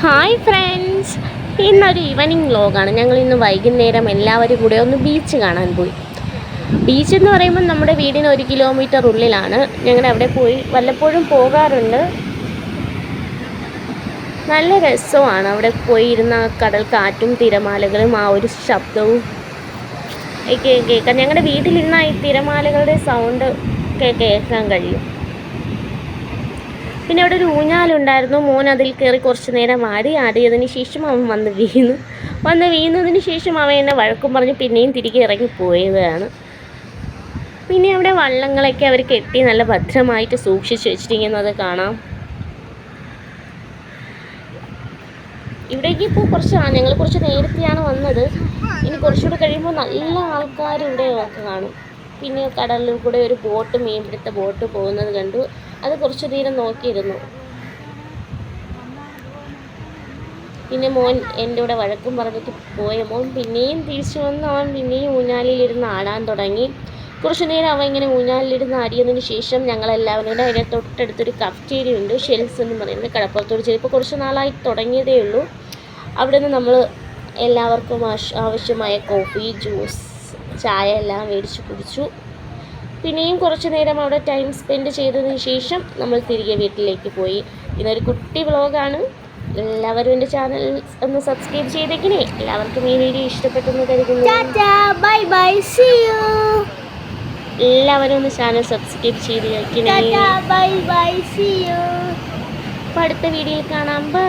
Hi friends, ഇന്നൊരു evening വ്ലോഗാണ്. ഞങ്ങൾ ഇന്ന് വൈകുന്നേരം എല്ലാവരും കൂടെ ഒന്ന് ബീച്ച് കാണാൻ പോയി. ബീച്ച് എന്ന് പറയുമ്പോൾ നമ്മുടെ വീടിന് 1 കിലോമീറ്റർ ഉള്ളിലാണ്. ഞങ്ങൾ അവിടെ പോയി വല്ലപ്പോഴും പോകാറുണ്ട്. നല്ല രസമാണ് അവിടെ പോയി ഇരുന്ന കടൽ കാറ്റും തിരമാലകളും ആ ഒരു ശബ്ദവും ഒക്കെ കേൾക്കാൻ. ഞങ്ങളുടെ വീട്ടിലിരുന്ന ഈ തിരമാലകളുടെ സൗണ്ട് ഒക്കെ കേൾക്കാൻ കഴിയും. പിന്നെ അവിടെ ഒരു ഊഞ്ഞാലുണ്ടായിരുന്നു. മോൻ അതിൽ കയറി കുറച്ച് നേരം ആടിയതിന് ശേഷം അവൻ വന്ന് വീണതിന് ശേഷം അവൻ എന്നെ വഴക്കും പറഞ്ഞ് പിന്നെയും തിരികെ ഇറങ്ങിപ്പോയതാണ്. പിന്നെ അവിടെ വള്ളങ്ങളൊക്കെ അവർ കെട്ടി നല്ല ഭദ്രമായിട്ട് സൂക്ഷിച്ച് വെച്ചിരിക്കുന്നത് കാണാം. ഇവിടേക്ക് ഇപ്പോൾ ഞങ്ങൾ കുറച്ച് നേരത്തെയാണ് വന്നത്. ഇനി കുറച്ചുകൂടെ കഴിയുമ്പോൾ നല്ല ആൾക്കാർ ഇവിടെ കാണും. പിന്നെ കടലിൽ കൂടെ ഒരു ബോട്ട്, മീൻപിടുത്ത ബോട്ട് പോകുന്നത് കണ്ടു. അത് കുറച്ചു നേരം നോക്കിയിരുന്നു. പിന്നെ മോൻ എൻ്റെ കൂടെ വഴക്കും പറഞ്ഞിട്ട് പോയ മോൻ പിന്നെയും തിരിച്ചു വന്ന് അവൻ പിന്നെയും ഊഞ്ഞാലിലിരുന്ന് ആടാൻ തുടങ്ങി. കുറച്ചു നേരം അവൻ ഇങ്ങനെ ഊഞ്ഞാലിലിരുന്ന് ആടിയതിന് ശേഷം ഞങ്ങളെല്ലാവരും കൂടെ അതിൻ്റെ തൊട്ടടുത്തൊരു കഫ്റ്റേരിയ ഉണ്ട്, ഷെൽസ് എന്ന് പറയുന്നത്, കടപ്പുറത്തോട് ചെയ്ത് ഇപ്പോൾ കുറച്ച് നാളായി തുടങ്ങിയതേ ഉള്ളൂ. അവിടെ നിന്ന് നമ്മൾ എല്ലാവർക്കും ആവശ്യമായ കോഫി, ജ്യൂസ്, ചായ എല്ലാം മേടിച്ച് കുടിച്ചു. പിന്നെയും കുറച്ച് നേരം അവിടെ ടൈം സ്പെൻഡ് ചെയ്തതിന് ശേഷം നമ്മൾ തിരികെ വീട്ടിലേക്ക് പോയി. ഇതൊരു കുട്ടി വ്ളോഗാണ്. എല്ലാവരും എൻ്റെ ചാനൽ ഒന്ന് സബ്സ്ക്രൈബ് ചെയ്തേക്കണേ. എല്ലാവർക്കും ഈ വീഡിയോ ഇഷ്ടപ്പെട്ടെന്ന് കരുതുന്നു. എല്ലാവരും ഒന്ന് ചാനൽ സബ്സ്ക്രൈബ് ചെയ്ത് വയ്ക്കണേ. അപ്പോൾ അടുത്ത വീഡിയോയിൽ കാണാം. ബൈ.